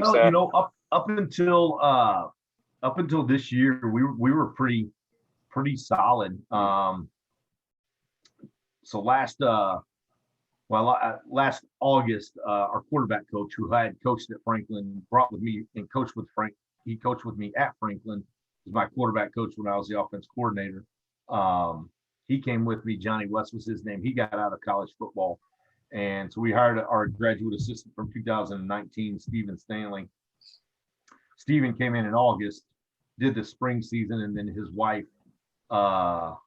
Well, staff? up until this year, we were pretty solid. So last August, our quarterback coach, who I had coached at Franklin, brought with me and coached with Frank. He coached with me at Franklin. He was my quarterback coach when I was the offense coordinator. He came with me. Johnny West was his name. He got out of college football, and so we hired our graduate assistant from 2019, Stephen Stanley. Stephen came in August, did the spring season, and then his wife, or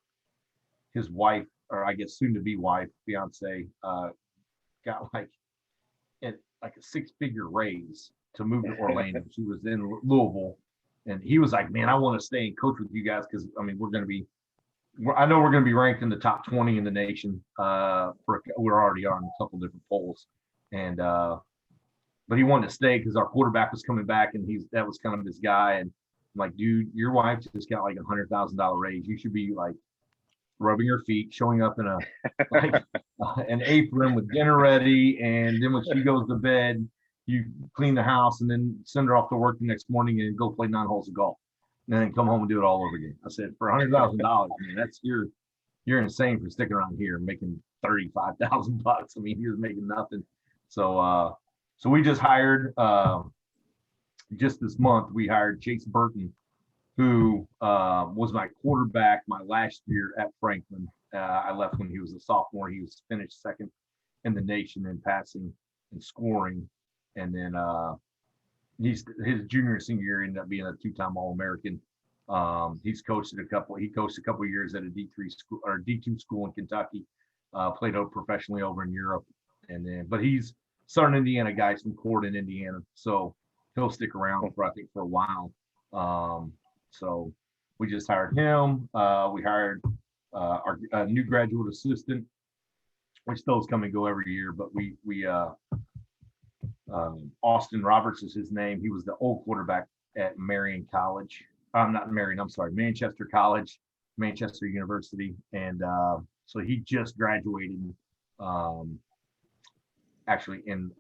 I guess soon to be wife, fiance, got like a 6-figure raise to move to Orlando. She was in Louisville, and he was like, "Man, I want to stay and coach with you guys because I know we're going to be ranked in the top 20 in the nation. We're already on a couple different polls, and but he wanted to stay because our quarterback was coming back, and that was kind of his guy. And I'm like, dude, your wife just got like $100,000 raise. You should be like rubbing her feet, showing up in an apron with dinner ready, and then when she goes to bed, you clean the house and then send her off to work the next morning and go play 9 holes of golf, and then come home and do it all over again." I said, for $100,000, man, that's you're insane for sticking around here making $35,000. I mean, he was making nothing. So we just hired just this month. We hired Chase Burton, who was my quarterback my last year at Franklin. I left when he was a sophomore. He was finished second in the nation in passing and scoring. And then his junior and senior year ended up being a 2-time All-American. He coached a couple of years at a D3 school or D2 school in Kentucky, played professionally over in Europe. But he's Southern Indiana guy from Corden, Indiana. So he'll stick around I think for a while. So we just hired him. We hired our new graduate assistant, which those come and go every year. But we Austin Roberts is his name. He was the old quarterback at Marion College. Not Marion, I'm sorry, Manchester College, Manchester University. And so he just graduated actually in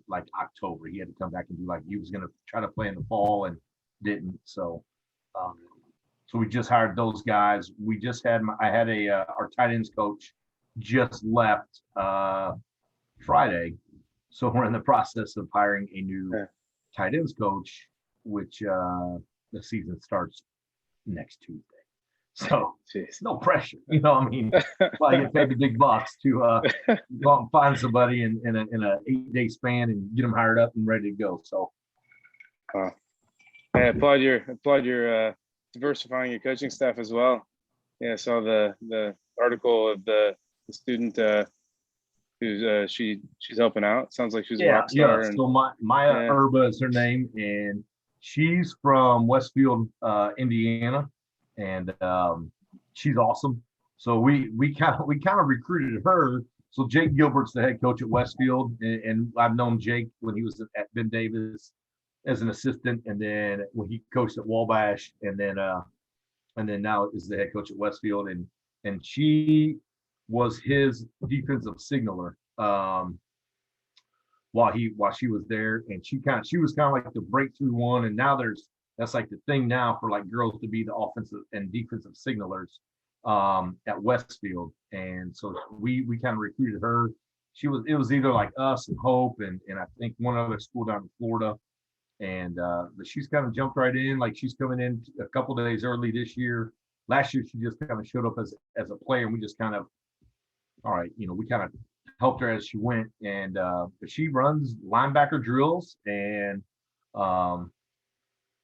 like October. He had to come back and do he was going to try to play in the fall and didn't. So we just hired those guys. We just had our tight ends coach just left Friday. So we're in the process of hiring a new tight ends coach, which the season starts next Tuesday. So no pressure, I mean, well, you get paid the big bucks to go out and find somebody in a 8-day span and get them hired up and ready to go. So I applaud your diversifying your coaching staff as well. Yeah, I saw the article of the student who's she's helping out. Sounds like she's a rock star. Yeah. So Maya Erba is her name, and she's from Westfield, Indiana, and she's awesome. So we kind of recruited her. So Jake Gilbert's the head coach at Westfield, and I've known Jake when he was at Ben Davis as an assistant, and then when he coached at Wabash, and then now is the head coach at Westfield, and she was his defensive signaler while she was there, and she was kind of like the breakthrough one, and now that's like the thing now for like girls to be the offensive and defensive signalers at Westfield, and so we kind of recruited her. It was either like us and Hope and I think one other school down in Florida. And but she's kind of jumped right in. Like she's coming in a couple of days early this year. Last year, she just kind of showed up as a player. And we just kind of, all right, we kind of helped her as she went. And but she runs linebacker drills. And pardon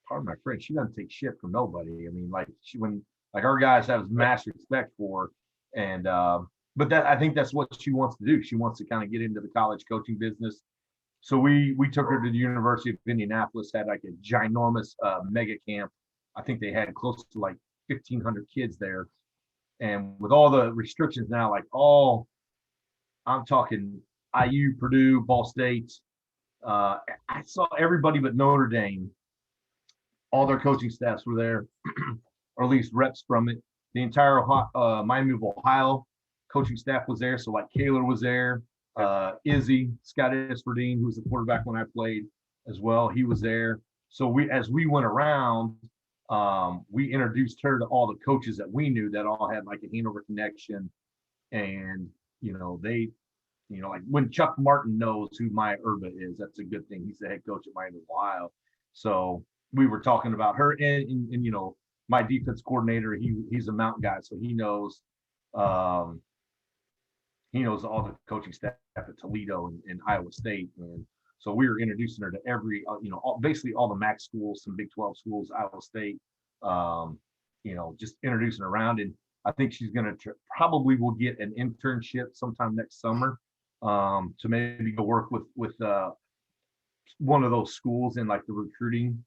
my French, she doesn't take shit from nobody. I mean, our guys have mass respect for her. And but I think that's what she wants to do. She wants to kind of get into the college coaching business. So we took her to the University of Indianapolis, had like a ginormous mega camp. I think they had close to like 1,500 kids there. And with all the restrictions now, I'm talking IU, Purdue, Ball State. I saw everybody but Notre Dame. All their coaching staffs were there, or at least reps from it. The entire Miami of Ohio coaching staff was there. So like Kaler was there. Izzy, Scott Esfordine, who was the quarterback when I played. as well. He was there. So as we went around, we introduced her to all the coaches that we knew that all had like a Hanover connection. And, they, like when Chuck Martin knows who Maya Urba is, that's a good thing. He's the head coach at Miami, Ohio. So we were talking about her and my defense coordinator, he's a Mountain guy. So um, he knows all the coaching staff at Toledo and Iowa State. And so we were introducing her to every, basically all the MAC schools, some Big 12 schools, Iowa State, just introducing her around. And I think she's going to probably will get an internship sometime next summer to maybe go work with one of those schools in like the recruiting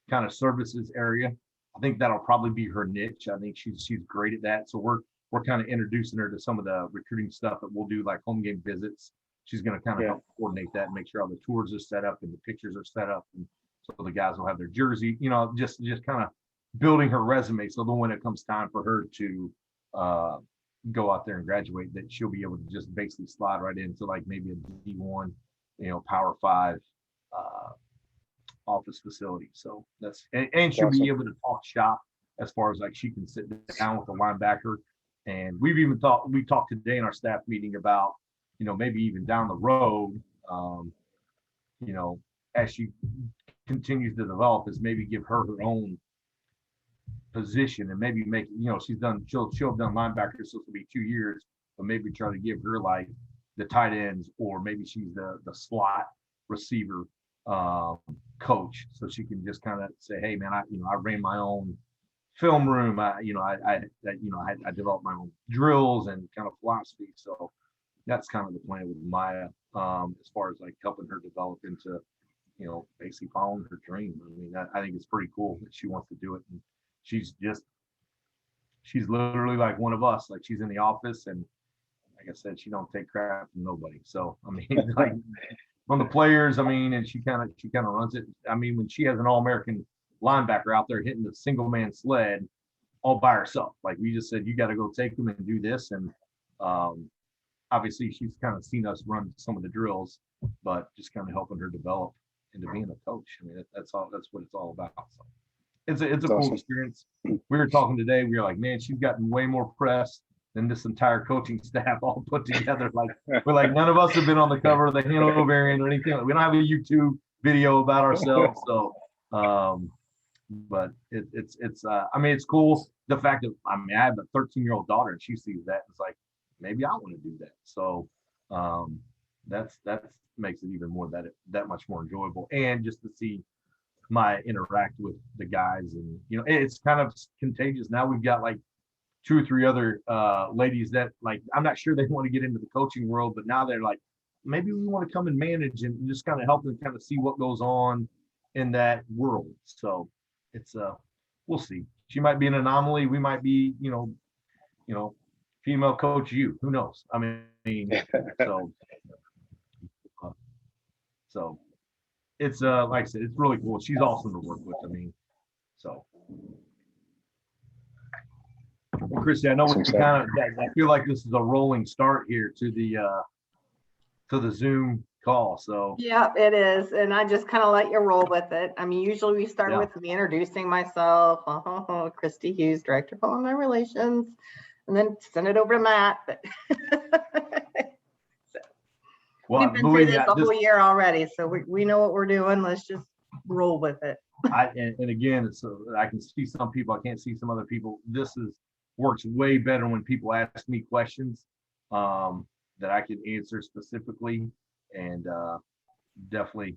kind of services area. I think that'll probably be her niche. I think she's great at that. So we're kind of introducing her to some of the recruiting stuff that we'll do, like home game visits. She's going to kind of help coordinate that and make sure all the tours are set up and the pictures are set up, and so the guys will have their jersey. Just kind of building her resume, so then when it comes time for her to go out there and graduate, that she'll be able to just basically slide right into like maybe a D1, Power 5 office facility. So and she'll be able to talk shop as far as like she can sit down with the linebacker. And we talked today in our staff meeting about, maybe even down the road, as she continues to develop, is maybe give her own position and maybe make, she'll have done linebacker, so it'll be 2 years, but maybe try to give her like the tight ends, or maybe she's the slot receiver coach, so she can just kind of say, hey man, I ran my own film room. I developed my own drills and kind of philosophy. So that's kind of the plan with Maya, as far as like helping her develop into, basically following her dream. I mean, I think it's pretty cool that she wants to do it. And she's literally like one of us. Like, she's in the office, and like I said, she don't take crap from nobody. So, I mean, like from the players, I mean, and she kind of runs it. I mean, when she has an All-American linebacker out there hitting the single man sled all by herself, like we just said, you got to go take them and do this. And obviously she's kind of seen us run some of the drills, but just kind of helping her develop into being a coach. I mean, that's what it's all about. So it's a cool experience. We were talking today, we were like, man, she's gotten way more press than this entire coaching staff all put together. Like, we're like, none of us have been on the cover of the Hanoverian or anything. We don't have a YouTube video about ourselves. So but it's I mean, it's cool, the fact that I have a 13-year-old daughter, and she sees that, it's like, maybe I want to do that. So that's makes it even more that much more enjoyable. And just to see my interact with the guys, and it's kind of contagious. Now we've got like 2 or 3 other ladies that, like, I'm not sure they want to get into the coaching world, but now they're like, maybe we want to come and manage and just kind of help them kind of see what goes on in that world. So it's we'll see. She might be an anomaly. We might be, female coach you. Who knows? I mean, so it's like I said, it's really cool. She's awesome to work with. I mean, so. Well, Christy, I know we I feel like this is a rolling start here to the Zoom call. So yeah, it is, and I just kind of let you roll with it. I mean, usually we start with me introducing myself. Christy Hughes, Director of Alumni Relations, and then send it over to Matt. But we've been through this the whole year already, so we know what we're doing. Let's just roll with it. And again, I can see some people, I can't see some other people. This works way better when people ask me questions that I can answer specifically, and definitely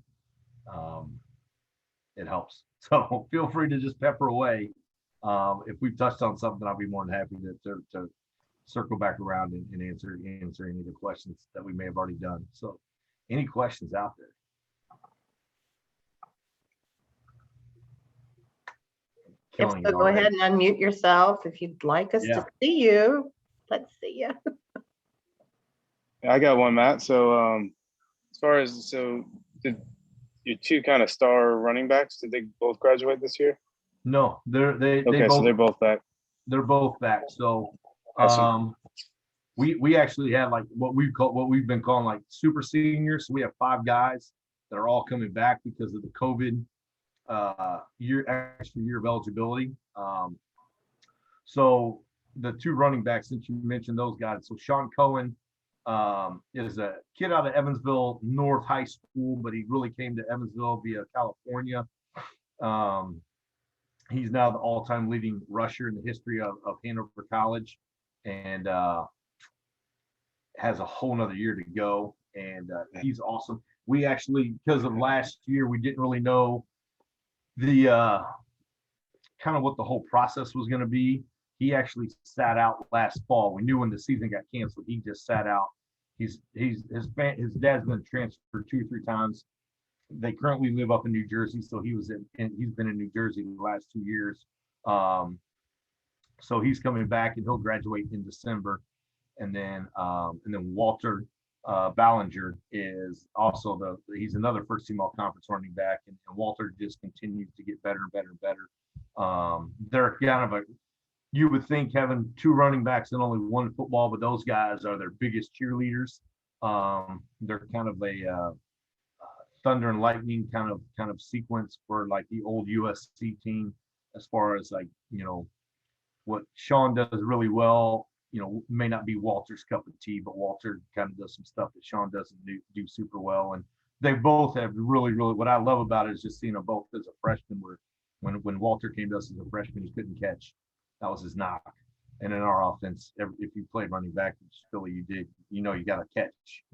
it helps. So feel free to just pepper away. If we've touched on something, I'll be more than happy to circle back around and answer any of the questions that we may have already done. So any questions out there? If so, go ahead and unmute yourself if you'd like us to see you. Let's see you. I got one, Matt. So as far as, did your 2 kind of star running backs, did they both graduate this year? No, they're both back. They're both back. So awesome. We actually have like what we've been calling like super seniors. So we have 5 guys that are all coming back because of the COVID extra year of eligibility. So the two running backs, since you mentioned those guys, so Sean Cohen is a kid out of Evansville North High School, but he really came to Evansville via California. He's now the all-time leading rusher in the history of Hanover College, and has a whole nother year to go. And he's awesome. We actually, because of last year, we didn't really know the kind of what the whole process was going to be. He actually sat out last fall. We knew when the season got canceled, he just sat out. His dad's been transferred 2 or 3 times. They currently live up in New Jersey, so he's been in New Jersey the last 2 years. So he's coming back, and he'll graduate in December. And then Walter Ballinger is also he's another first team all conference running back, and Walter just continues to get better and better and better. They're kind of you would think having 2 running backs and only 1 football, but those guys are their biggest cheerleaders. They're kind of a thunder and lightning kind of sequence for like the old USC team, as far as like, what Sean does really well, may not be Walter's cup of tea, but Walter kind of does some stuff that Sean doesn't do super well. And they both have really, really, what I love about it is just seeing them both as a freshman, where when Walter came to us as a freshman, he couldn't catch. That was his knock. And in our offense, if you played running back, which Philly you did, you got to catch.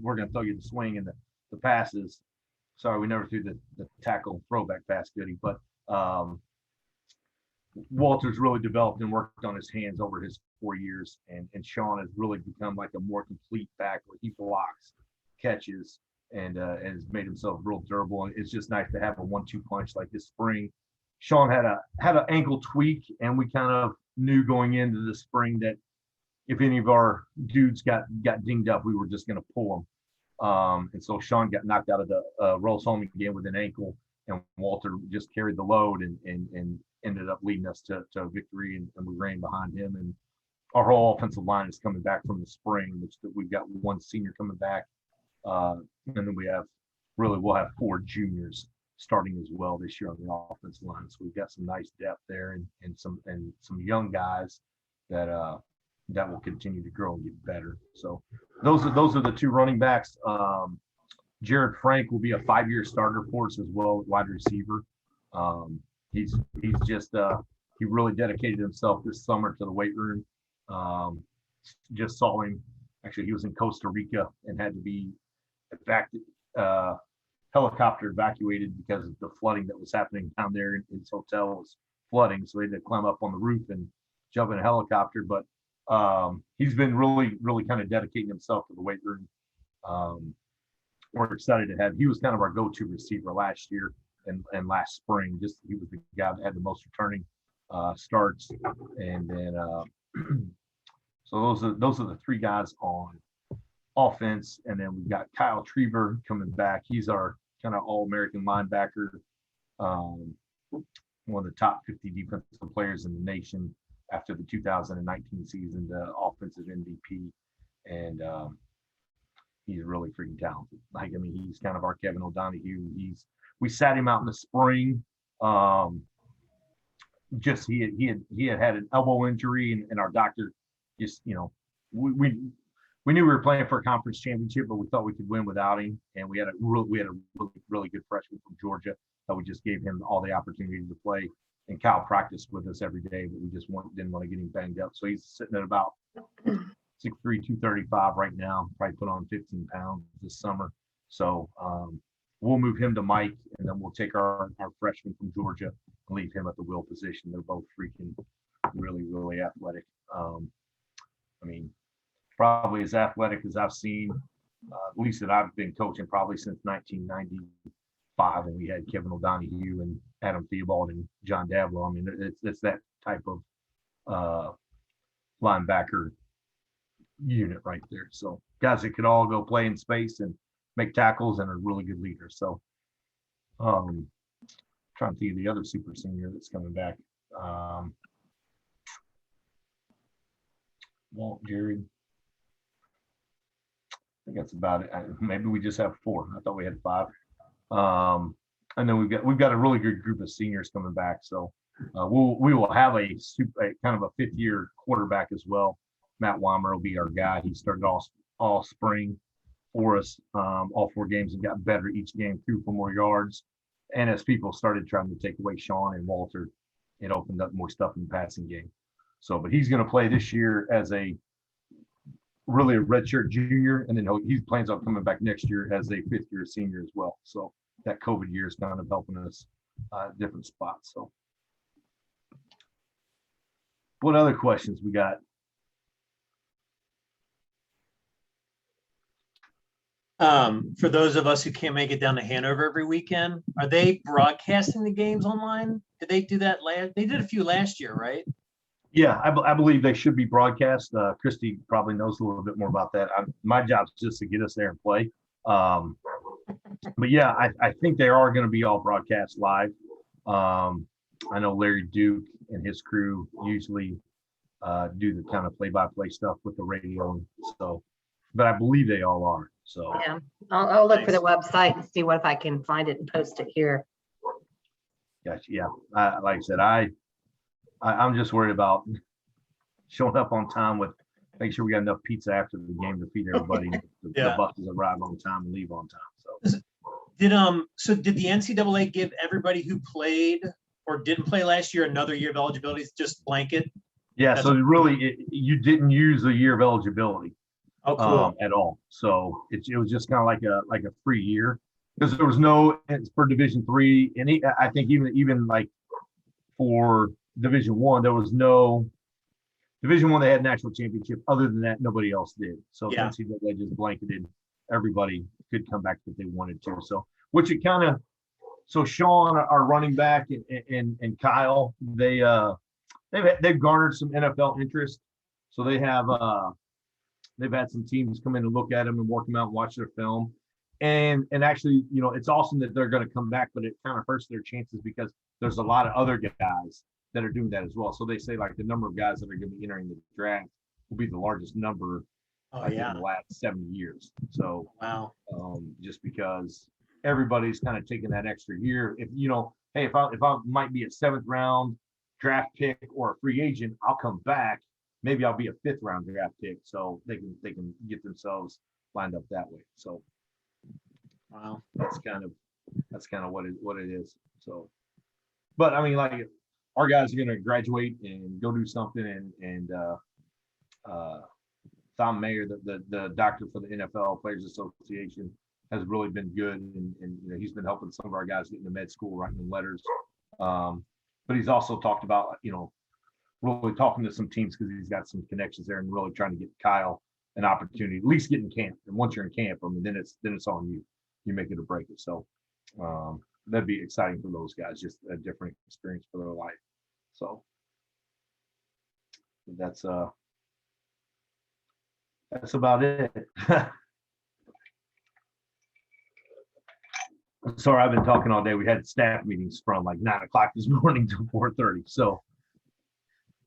We're going to throw you the swing and the passes. Sorry, we never threw the tackle throwback pass goodie, but Walter's really developed and worked on his hands over his 4 years, and Sean has really become like a more complete back, where he blocks, catches, and has made himself real durable. And it's just nice to have a 1-2 punch like this spring. Sean had an ankle tweak, and we kind of knew going into the spring that if any of our dudes got dinged up, we were just going to pull them. And so Sean got knocked out of the Rose home again with an ankle, and Walter just carried the load and ended up leading us to victory, and we ran behind him. And our whole offensive line is coming back from the spring, which we've got 1 senior coming back, and then we'll have 4 juniors starting as well this year on the offensive line. So we've got some nice depth there, and some young guys that will continue to grow and get better. So those are the 2 running backs. Jared Frank will be a 5-year starter for us as well, wide receiver. He's just he really dedicated himself this summer to the weight room. Just saw him. Actually, he was in Costa Rica and had to be helicopter evacuated because of the flooding that was happening down there. His hotel was flooding, so he had to climb up on the roof and jump in a helicopter. But he's been really, really kind of dedicating himself to the weight room. We're excited to have. He was kind of our go-to receiver last year and last spring. Just he was the guy that had the most returning starts, and then so those are the 3 guys on offense. And then we've got Kyle Trieber coming back. He's our kind of all-American linebacker, one of the top 50 defensive players in the nation after the 2019 season, the offensive MVP. And he's really freaking talented. He's kind of our Kevin O'Donohue. We sat him out in the spring. Just he had an elbow injury, and our doctor just, we knew we were playing for a conference championship, but we thought we could win without him. And we had a really good freshman from Georgia that we just gave him all the opportunity to play. And Kyle practiced with us every day, but we just didn't want to get him banged up. So he's sitting at about 6'3", 235 right now. Probably put on 15 pounds this summer. So we'll move him to Mike, and then we'll take our freshman from Georgia and leave him at the will position. They're both freaking really, really athletic. Probably as athletic as I've seen, at least that I've been coaching, probably since 1995, when we had Kevin O'Donohue and Adam Theobald and John Davlow. It's that type of linebacker unit right there. So guys that could all go play in space and make tackles and are really good leaders. So trying to think of the other super senior that's coming back. Walt, Jared. I think that's about it. Maybe we just have 4. I thought we had 5. And then we've got a really good group of seniors coming back. So we will have a kind of a 5th-year quarterback as well. Matt Weimer will be our guy. He started all spring for us, all 4 games, and got better each game, threw for more yards. And as people started trying to take away Sean and Walter, it opened up more stuff in the passing game. So, but he's going to play this year as really a redshirt junior, and then he plans on coming back next year as a 5th-year senior as well. So that COVID year is kind of helping us different spots. So, what other questions we got? For those of us who can't make it down to Hanover every weekend, are they broadcasting the games online? Did they do that they did a few last year, right? Yeah, I believe they should be broadcast. Christy probably knows a little bit more about that. My job's just to get us there and play. But yeah, I think they are going to be all broadcast live. I know Larry Duke and his crew usually do the kind of play-by-play stuff with the radio. So, but I believe they all are. So Yeah, I'll look for the website and see what if I can find it and post it here. gotcha. Yeah, like I said, I'm just worried about showing up on time make sure we got enough pizza after the game to feed everybody. The buses arrive on time and leave on time. So did the NCAA give everybody who played or didn't play last year another year of eligibility, just blanket? yeah, so you didn't use the year of eligibility. Oh, cool. At all. So it was just kind of like a free year, because there was no for Division III, and I think even like for Division I, there was no Division I. They had national championship. Other than that, nobody else did. So Yeah. NCAA just blanketed everybody could come back if they wanted to. So which it kind of Sean, our running back, and Kyle, they've garnered some NFL interest. So they have they've had some teams come in and look at them and work them out and watch their film. And actually, it's awesome that they're going to come back, but it kind of hurts their chances because there's a lot of other guys that are doing that as well. So they say like the number of guys that are going to be entering the draft will be the largest number in the last 70 years. So wow, just because everybody's kind of taking that extra year. If hey, if I might be a 7th round draft pick or a free agent, I'll come back. Maybe I'll be a 5th round draft pick, so they can get themselves lined up that way. So, wow, that's kind of what it is. So, but I mean, like our guys are gonna graduate and go do something, and Tom Mayer, the doctor for the NFL Players Association, has really been good, and he's been helping some of our guys get into med school, writing them letters. But he's also talked about really talking to some teams because he's got some connections there and really trying to get Kyle an opportunity, at least get in camp. And once you're in camp, I mean, then it's on you. You make it or break it. So that'd be exciting for those guys, just a different experience for their life. So that's about it. Sorry, I've been talking all day. We had staff meetings from like 9 o'clock this morning to 4:30. So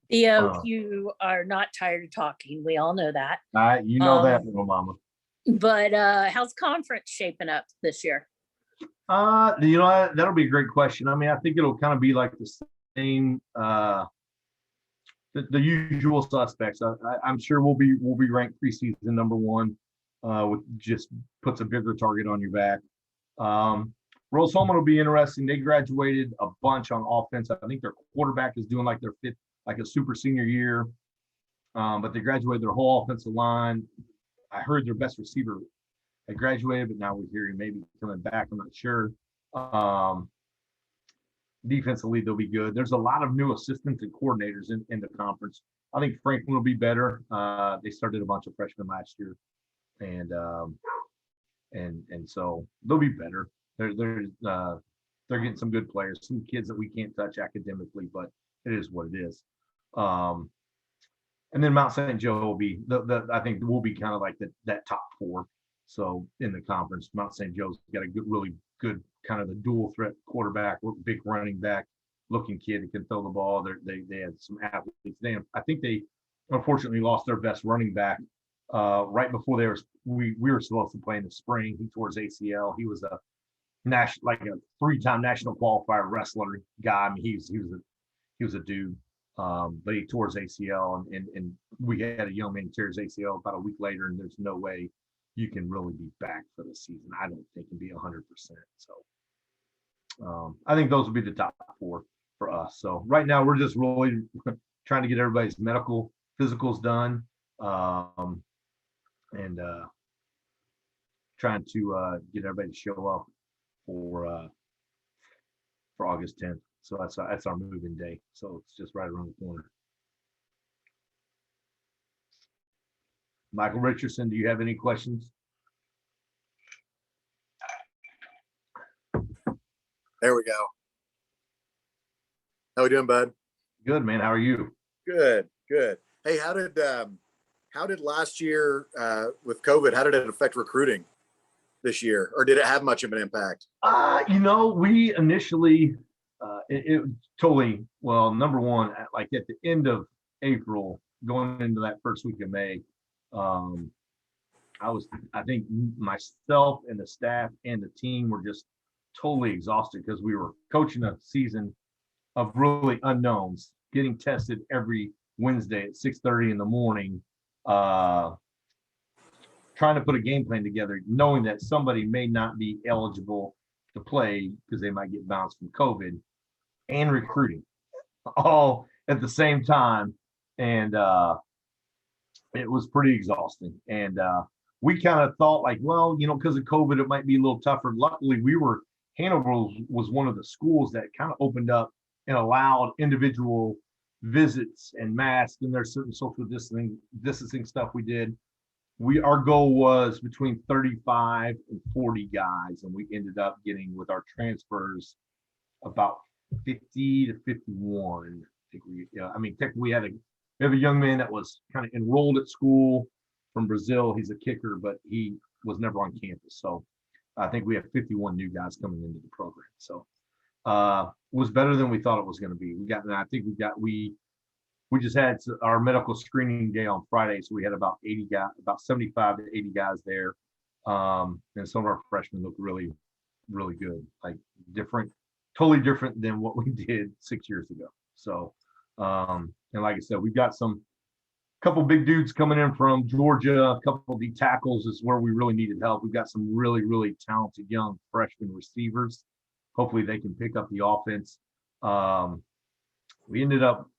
Theo, you are not tired of talking. We all know that. You know that, little mama. But how's conference shaping up this year? That'll be a great question. I mean, I think it'll kind of be like the same, the usual suspects. I'm sure we'll be ranked preseason number 1, which just puts a bigger target on your back. Rose-Hulman will be interesting. They graduated a bunch on offense. I think their quarterback is doing like their 5th, like a super senior year, but they graduated their whole offensive line. I heard their best receiver had graduated, but now we're hearing maybe coming back. I'm not sure. Defensively, they'll be good. There's a lot of new assistants and coordinators in the conference. I think Franklin will be better. They started a bunch of freshmen last year, and so they'll be better. They're getting some good players, some kids that we can't touch academically, but it is what it is. And then Mount St. Joe will be I think we'll be kind of like that top 4. So in the conference, Mount St. Joe's got a really good kind of the dual threat quarterback, big running back looking kid who can throw the ball. They had some athletes. I think they unfortunately lost their best running back right before we were supposed to play in the spring. He tore his ACL. He was like a 3-time national qualifier wrestler guy. I mean, he was a dude. But he tore his ACL, and we had a young man tear his ACL about a week later, and there's no way you can really be back for the season. I don't think and be 100%. So I think those would be the top 4 for us. So right now we're just really trying to get everybody's medical physicals done, and trying to get everybody to show up for August 10th. So that's our moving day. So it's just right around the corner. Michael Richardson, do you have any questions? There we go. How we doing, bud? Good, man. How are you? Good, good. Hey, how did last year with COVID, how did it affect recruiting this year? Or did it have much of an impact? We initially, it totally, well, number one, like at the end of April, going into that first week of May, I think myself and the staff and the team were just totally exhausted because we were coaching a season of really unknowns, getting tested every Wednesday at 6:30 in the morning, trying to put a game plan together, knowing that somebody may not be eligible to play because they might get bounced from COVID, and recruiting all at the same time. And it was pretty exhausting. And we kind of thought like, well, because of COVID, it might be a little tougher. Luckily, Hanover was one of the schools that kind of opened up and allowed individual visits and masks, and there's certain social distancing stuff we did. Our goal was between 35 and 40 guys, and we ended up getting with our transfers about 50 to 51. Technically we have a young man that was kind of enrolled at school from Brazil. He's a kicker, but he was never on campus. So I think we have 51 new guys coming into the program. So was better than we thought it was going to be. We just had our medical screening day on Friday, so we had about 75 to 80 guys there, and some of our freshmen look really, really good, like totally different than what we did 6 years ago. So, and like I said, we've got couple big dudes coming in from Georgia, a couple of D tackles is where we really needed help. We've got some really, really talented young freshman receivers. Hopefully they can pick up the offense. We ended up,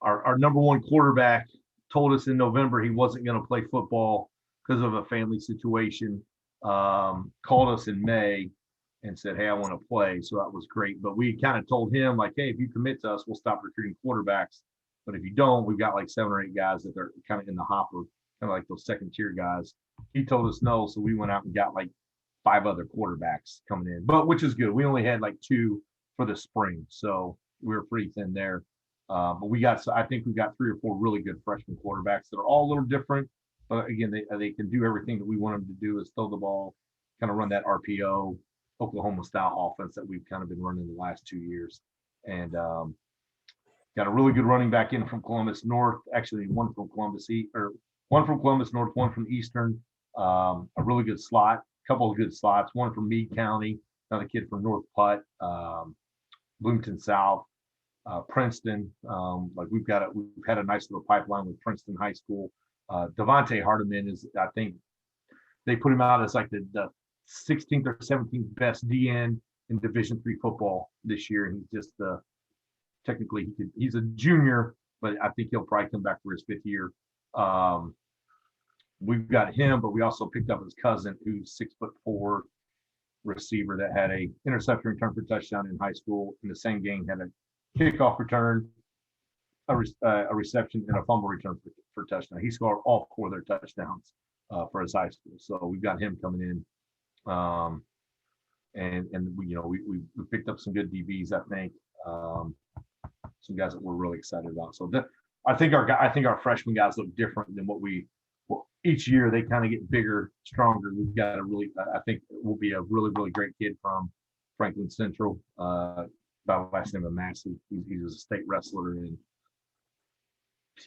our number one quarterback told us in November he wasn't going to play football because of a family situation. Called us in May and said, hey, I want to play. So that was great. But we kind of told him like, hey, if you commit to us, we'll stop recruiting quarterbacks. But if you don't, we've got like 7 or 8 guys that are kind of in the hopper, kind of like those second tier guys. He told us no. So we went out and got like 5 other quarterbacks coming in, but which is good. We only had like 2 for the spring. So we were pretty thin there. But I think we've got 3 or 4 really good freshman quarterbacks that are all a little different. But again, they can do everything that we want them to do, is throw the ball, kind of run that RPO, Oklahoma style offense that we've kind of been running the last 2 years. And got a really good running back in from Columbus North, actually one from Columbus North, one from Eastern, a really good slot, couple of good slots, one from Meade County, another kid from North Putt, Bloomington South, Princeton. We've had a nice little pipeline with Princeton High School. Devontae Hardiman is, I think they put him out as like the 16th or 17th best DN in Division III football this year. And he's just technically he's a junior, but I think he'll probably come back for his 5th year. We've got him, but we also picked up his cousin, who's 6'4" receiver that had a interception return for touchdown in high school. In the same game, had a kickoff return, a reception, and a fumble return for touchdown. He scored all 4 of their touchdowns for his high school. So we've got him coming in, and we picked up some good DBs, I think. Some guys that we're really excited about. So I think our freshman guys look different than each year. They kind of get bigger, stronger. We've got I think it will be a really, really great kid from Franklin Central, by the last name of Massey. He was a state wrestler, and I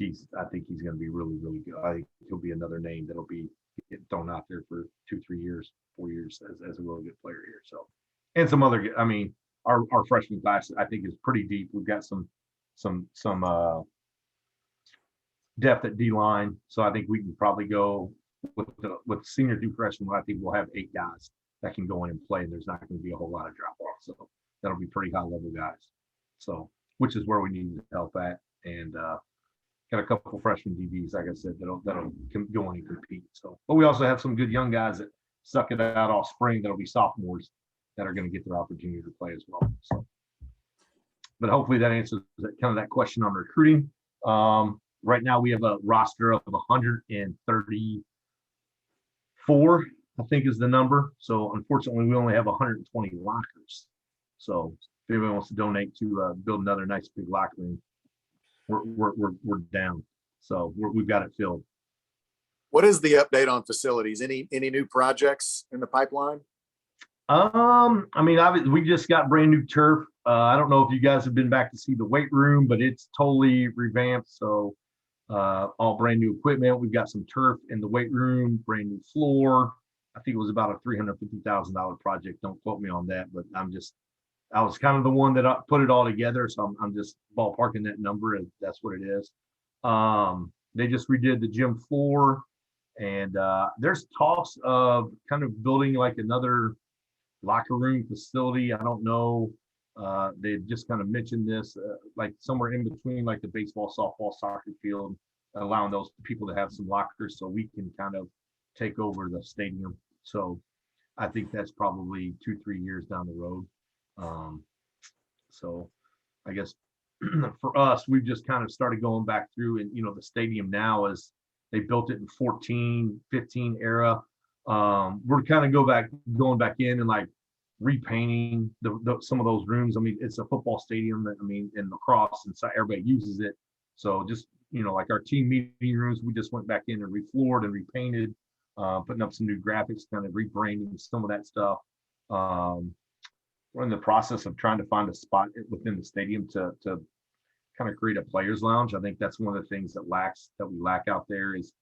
think he's going to be really, really good. I think he'll be another name that'll be get thrown out there for 2-3 years, 4 years as a really good player here. So, and some other, I mean, our freshman class I think is pretty deep. We've got some depth at D line, so I think we can probably go with senior through freshman. I think we'll have 8 guys that can go in and play, and there's not going to be a whole lot of drop off. So that'll be pretty high level guys. So, which is where we need help at, and got a couple freshman DBs, like I said, that'll go in and compete. So, but we also have some good young guys that suck it out all spring that'll be sophomores that are going to get their opportunity to play as well. So, but hopefully that answers that question on recruiting. Right now we have a roster of 134, I think is the number. So unfortunately, we only have 120 lockers. So if anyone wants to donate to build another nice big locker room, we're down. So we've got it filled. What is the update on facilities? Any new projects in the pipeline? I mean, we just got brand new turf. I don't know if you guys have been back to see the weight room, but it's totally revamped. So all brand new equipment. We've got some turf in the weight room, brand new floor. I think it was about a $350,000 project. Don't quote me on that, but I was kind of the one that put it all together. So I'm just ballparking that number, and that's what it is. They just redid the gym floor, and there's talks of kind of building like another locker room facility. I don't know. They just kind of mentioned this, like somewhere in between like the baseball, softball, soccer field, allowing those people to have some lockers so we can kind of take over the stadium. So I think that's probably 2-3 years down the road. So I guess for us, we've just kind of started going back through, and the stadium now is, they built it in 14, 15 era. We're kind of going back in and like repainting some of those rooms. I mean, it's a football stadium that, and lacrosse, and so everybody uses it. So just, like our team meeting rooms, we just went back in and refloored and repainted, putting up some new graphics, kind of rebranding some of that stuff. We're in the process of trying to find a spot within the stadium to kind of create a players lounge. I think that's one of the things that we lack out there is,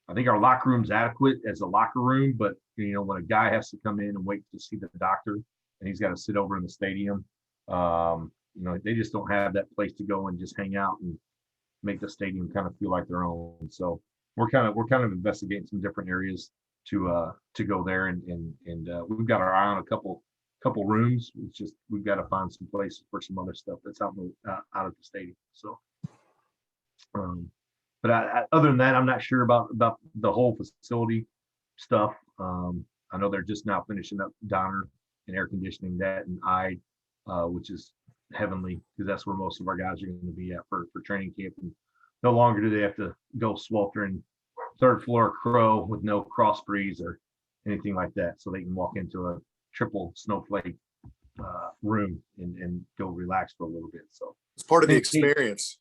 I think our locker room's adequate as a locker room, but when a guy has to come in and wait to see the doctor and he's got to sit over in the stadium, they just don't have that place to go and just hang out and make the stadium kind of feel like their own. So we're kind of investigating some different areas to go there, and we've got our eye on a couple rooms. It's just we've got to find some place for some other stuff that's out of the stadium. So. But other than that, I'm not sure about the whole facility stuff. I know they're just now finishing up Donner and air conditioning that, and which is heavenly, because that's where most of our guys are going to be at for training camp. And no longer do they have to go sweltering 3rd floor crow with no cross breeze or anything like that. So they can walk into a triple snowflake room and go relax for a little bit. So it's part of the experience.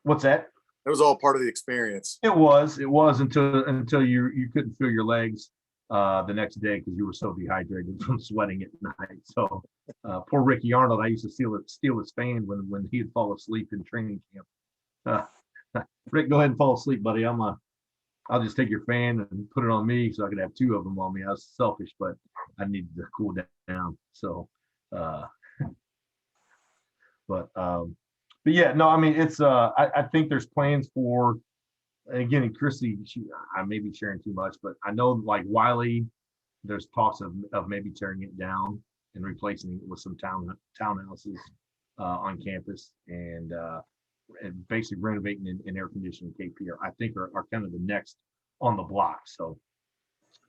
What's that? It was all part of the experience. It was until you couldn't feel your legs the next day because you were so dehydrated from sweating at night. So poor Ricky Arnold, I used to steal his fan when he'd fall asleep in training camp. Rick, go ahead and fall asleep, buddy. I'll just take your fan and put it on me so I could have 2 of them on me. I was selfish, but I needed to cool down. So, But yeah, no, I mean, it's, I think there's plans for, again, and Chrissy, I may be sharing too much, but I know like Wiley, there's talks of maybe tearing it down and replacing it with some townhouses on campus, and basically renovating and air conditioning KP I think are kind of the next on the block. So,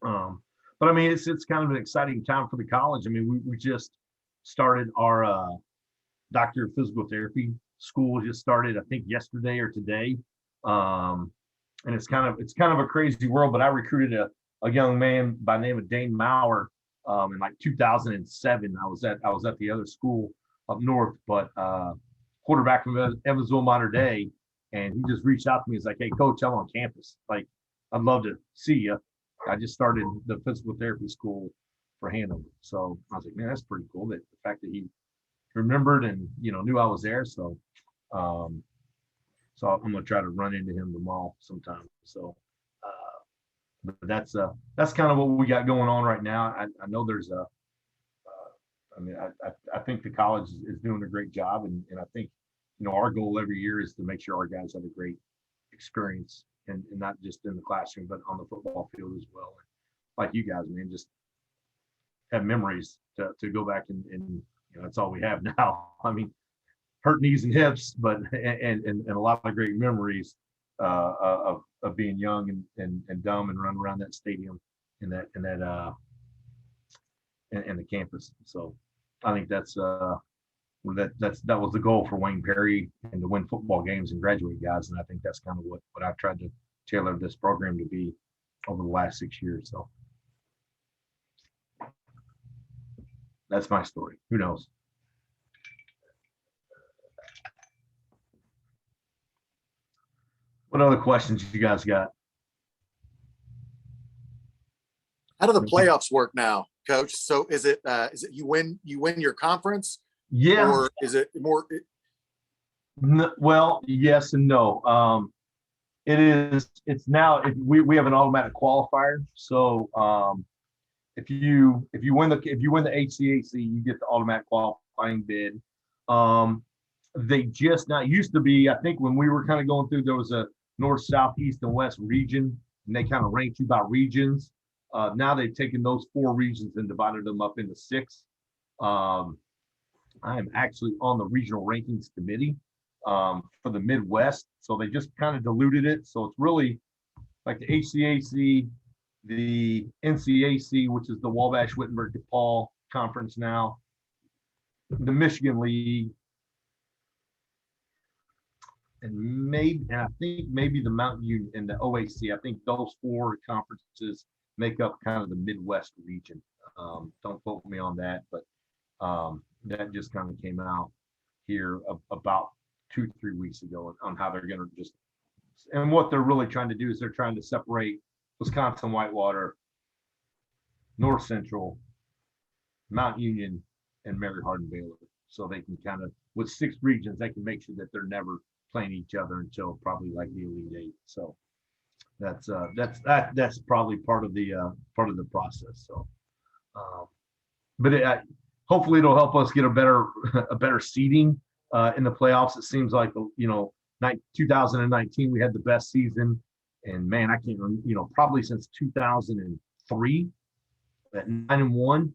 but I mean, it's kind of an exciting time for the college. I mean, we just started our doctor of physical therapy school, just started, I think, yesterday or today. And it's kind of a crazy world, but I recruited a young man by the name of Dane Maurer in like 2007. I was at the other school up north, but quarterback from Evansville Modern Day, and he just reached out to me. He's like, "Hey, coach, I'm on campus. Like, I'd love to see you." I just started the physical therapy school for Hanover. So I was like, man, that's pretty cool. That the fact that he remembered and knew I was there. So so I'm gonna try to run into him tomorrow sometime. So that's kind of what we got going on right now. I know there's I think the college is doing a great job, and I think, our goal every year is to make sure our guys have a great experience, and not just in the classroom, but on the football field as well. Like you guys, man, just have memories to go back and that's all we have now. I mean, hurt knees and hips, but and a lot of great memories of being young and dumb and running around that stadium and the campus. So I think that was the goal for Wayne Perry, and to win football games and graduate guys. And I think that's kind of what I've tried to tailor this program to be over the last 6 years. So that's my story. Who knows? What other questions you guys got? How do the playoffs work now, Coach? So is it you win your conference? Yeah. Or is it more? Well, yes and no. It's now, we have an automatic qualifier. So if you win the HCAC, you get the automatic qualifying bid. They just now, used to be, I think when we were kind of going through, there was a north, south, east, and west region, and they kind of ranked you by regions. Now they've taken those 4 regions and divided them up into 6. I am actually on the regional rankings committee for the Midwest. So they just kind of diluted it. So it's really like the HCAC, the NCAC, which is the Wabash, Wittenberg, DePaul conference now, the Michigan League, and I think maybe the Mountain Union and the OAC. I think those 4 conferences make up kind of the Midwest region. Don't quote me on that, but that just kind of came out here about 2-3 weeks ago on how they're going to and what they're really trying to do is they're trying to separate Wisconsin Whitewater, North Central, Mount Union, and Mary Hardin Baylor. So they can kind of, with 6 regions, they can make sure that they're never playing each other until probably like the Elite 8. So that's probably part of the process. So, but hopefully it'll help us get a better seeding in the playoffs. It seems like 2019 we had the best season, and man, I can't remember, probably since 2003 at 9-1,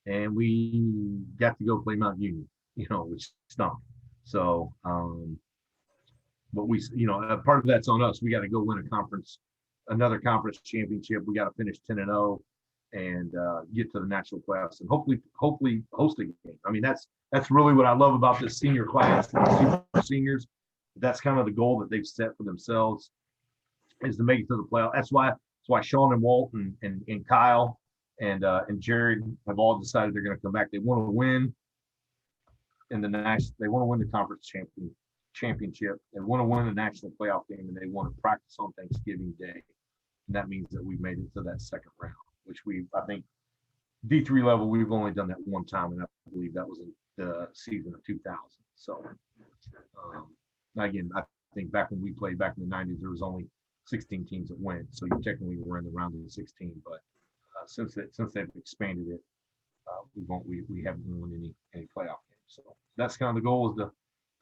and we got to go play Mount Union, which stunk. So, but we, part of that's on us. We got to go win another conference championship. We got to finish 10-0 and get to the national playoffs and hopefully host a game. I mean, that's really what I love about this senior class, the super seniors. That's kind of the goal that they've set for themselves, is to make it to the playoff. That's why Sean and Walt and Kyle and Jared have all decided they're going to come back. They want to win in the they want to win the conference championship. They want to win a national playoff game, and they want to practice on Thanksgiving Day. And that means that we've made it to that second round, which I think D3 level, we've only done that one time, and I believe that was in the season of 2000. So again, I think back when we played back in the 90s, there was only 16 teams that went. So you technically were in the round of the 16, but since they've expanded it, we haven't won any playoff games. So that's kind of the goal, is to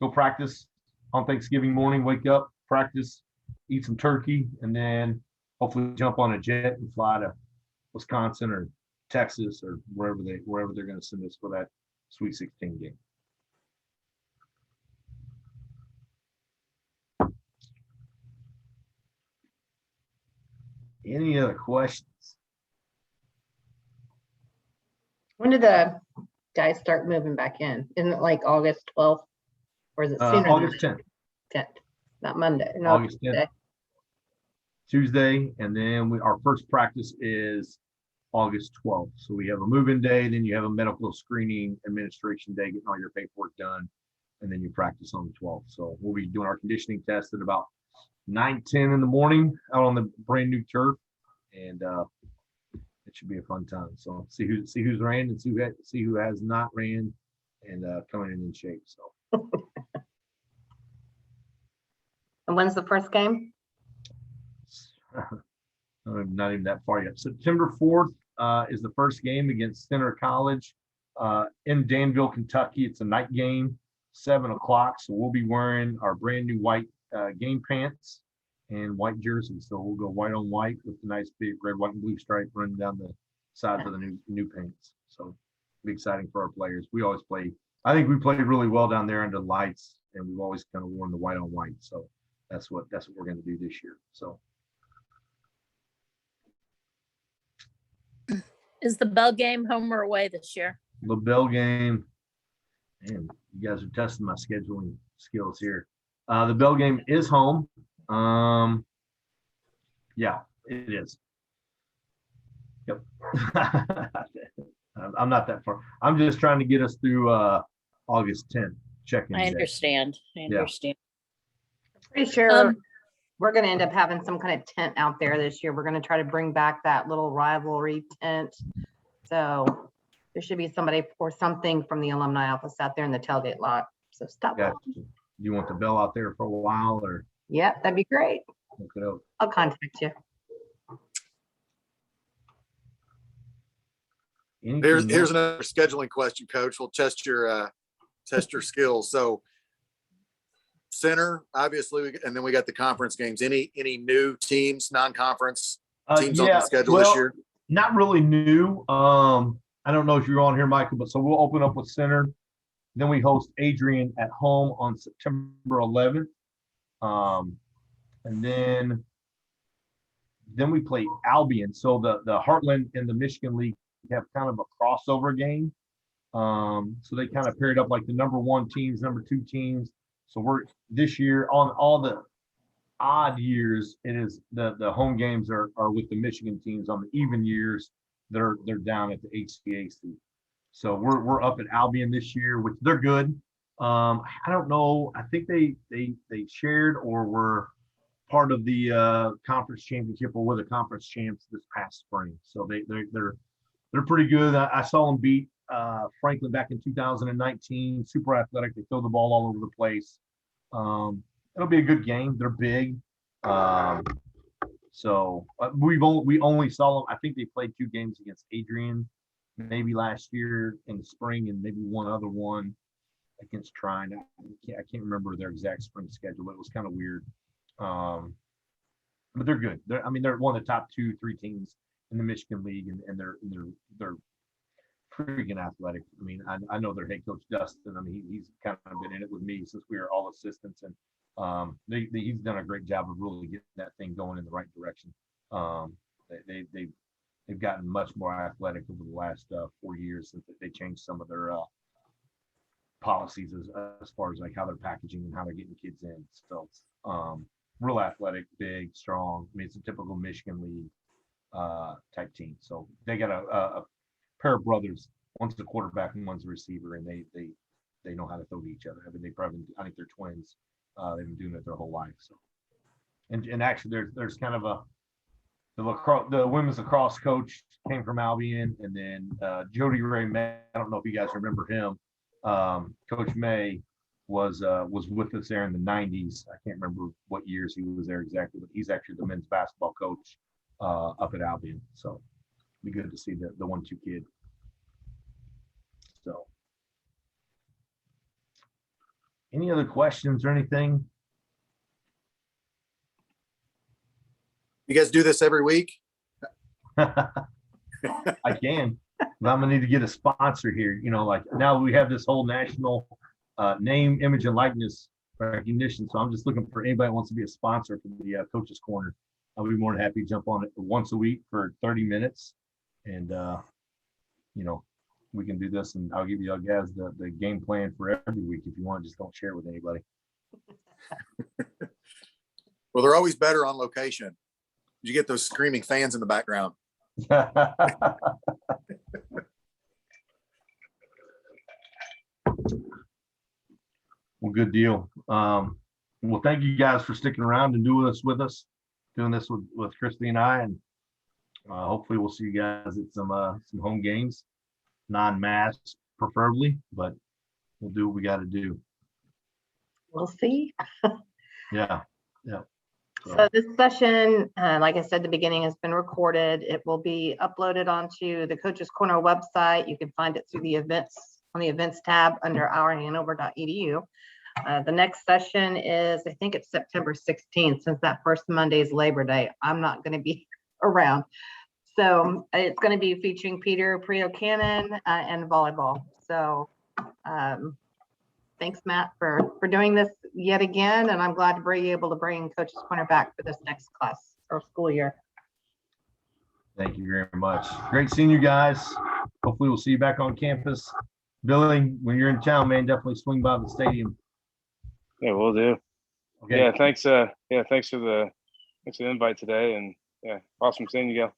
go practice on Thanksgiving morning, wake up, practice, eat some turkey, and then hopefully jump on a jet and fly to Wisconsin or Texas or wherever they're going to send us for that Sweet 16 game. Any other questions? When did the guys start moving back in? Isn't it like August 12th? Or is it sooner? August 10th. 10th, not Monday. No, August 10th. Tuesday, and then our first practice is August 12th. So we have a move-in day, then you have a medical screening administration day, getting all your paperwork done, and then you practice on the 12th. So we'll be doing our conditioning test at about 9-10 in the morning out on the brand new turf, and it should be a fun time. So see who's ran and see who has not ran, and coming in shape. So. And when's the first game? Not even that far yet. September 4th is the first game against Center College in Danville, Kentucky. It's a night game, 7 o'clock. So we'll be wearing our brand new white game pants and white jerseys. So we'll go white on white with the nice big red, white, and blue stripe running down the sides of the new pants. So it'll be exciting for our players. We always play. I think we played really well down there under the lights, and we've always kind of worn the white on white. So that's what we're going to do this year. So. Is the Bell game home or away this year? The Bell game, and you guys are testing my scheduling skills here. The Bell game is home. Yeah, it is. Yep. I'm not that far. I'm just trying to get us through August 10th. Checking. I understand. I understand. Pretty sure we're going to end up having some kind of tent out there this year. We're going to try to bring back that little rivalry tent. So there should be somebody or something from the alumni office out there in the tailgate lot. So stop. Yeah. You want the Bell out there for a while, or? Yeah, that'd be great. Look it up. I'll contact you. Here's another scheduling question, Coach. We'll test your skills. So center, obviously, and then we got the conference games. Any new teams, non-conference teams on the schedule this year? Not really new. I don't know if you're on here, Michael, but so we'll open up with center. Then we host Adrian at home on September 11th. And then we play Albion. So the Heartland and the Michigan League have kind of a crossover game. So they kind of paired up like the number 1 teams, number 2 teams. So we're this year on all the odd years, it is the home games are with the Michigan teams. On the even years, they're down at the HCAC. So we're up at Albion this year, which they're good. I don't know. I think they shared or were part of the conference championship or were the conference champs this past spring. So they're pretty good. I saw them beat Franklin back in 2019. Super athletic. They throw the ball all over the place. It'll be a good game. They're big. So we only saw them. I think they played 2 games against Adrian, maybe last year in the spring, and maybe one other one against Trine. I can't remember their exact spring schedule. It was kind of weird. But they're good. They're one of the top 2-3 teams in the Michigan League, and they're freaking athletic. I mean, I know their head coach Dustin. I mean, he's kind of been in it with me since we were all assistants, and he's done a great job of really getting that thing going in the right direction. They've gotten much more athletic over the last 4 years since they changed some of their policies as far as like how they're packaging and how they're getting kids in. So real athletic, big, strong. I mean, it's a typical Michigan League type team. So they got a pair of brothers. One's the quarterback and one's a receiver, and they know how to throw to each other. I mean, I think they're twins. They've been doing it their whole life. So, and actually, there's kind of the women's lacrosse coach came from Albion, and then Jody Ray May. I don't know if you guys remember him. Coach May was with us there in the 90s. I can't remember what years he was there exactly, but he's actually the men's basketball coach up at Albion. So it'd be good to see the 1-2 kid. So any other questions or anything? You guys do this every week? I can. But I'm gonna need to get a sponsor here. Like now we have this whole national name, image, and likeness recognition. So I'm just looking for anybody that wants to be a sponsor for the Coach's Corner. I'll be more than happy to jump on it once a week for 30 minutes. And, we can do this, and I'll give you guys the game plan for every week. If you want, just don't share it with anybody. Well, they're always better on location. You get those screaming fans in the background. Well, good deal. Well, thank you guys for sticking around and doing this with Christy and I, and hopefully we'll see you guys at some home games, non-masked preferably, but we'll do what we got to do. We'll see. Yeah. So this session, like I said, at the beginning has been recorded. It will be uploaded onto the Coaches Corner website. You can find it through the events, on the events tab under ourhanover.edu. The next session is, I think it's September 16th, since that first Monday is Labor Day. I'm not going to be around. So it's going to be featuring Peter Prio Cannon and volleyball. So thanks, Matt, for doing this yet again. And I'm glad to be able to bring Coach's Corner back for this next class or school year. Thank you very much. Great seeing you guys. Hopefully we'll see you back on campus. Billy, when you're in town, man, definitely swing by the stadium. Yeah, we'll do. Okay. Yeah, thanks. Thanks for the invite today, and yeah, awesome seeing you, Gil.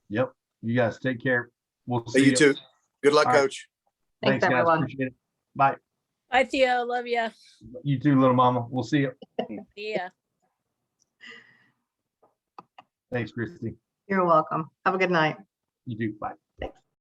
Yep. You guys take care. We'll Hey, see you too. Good luck, All right. coach. Thanks, guys. everyone. Appreciate it. Bye. Bye, Theo. Love ya. You too, little mama. We'll see you. See ya. Thanks, Christy. You're welcome. Have a good night. You too. Bye. Thanks.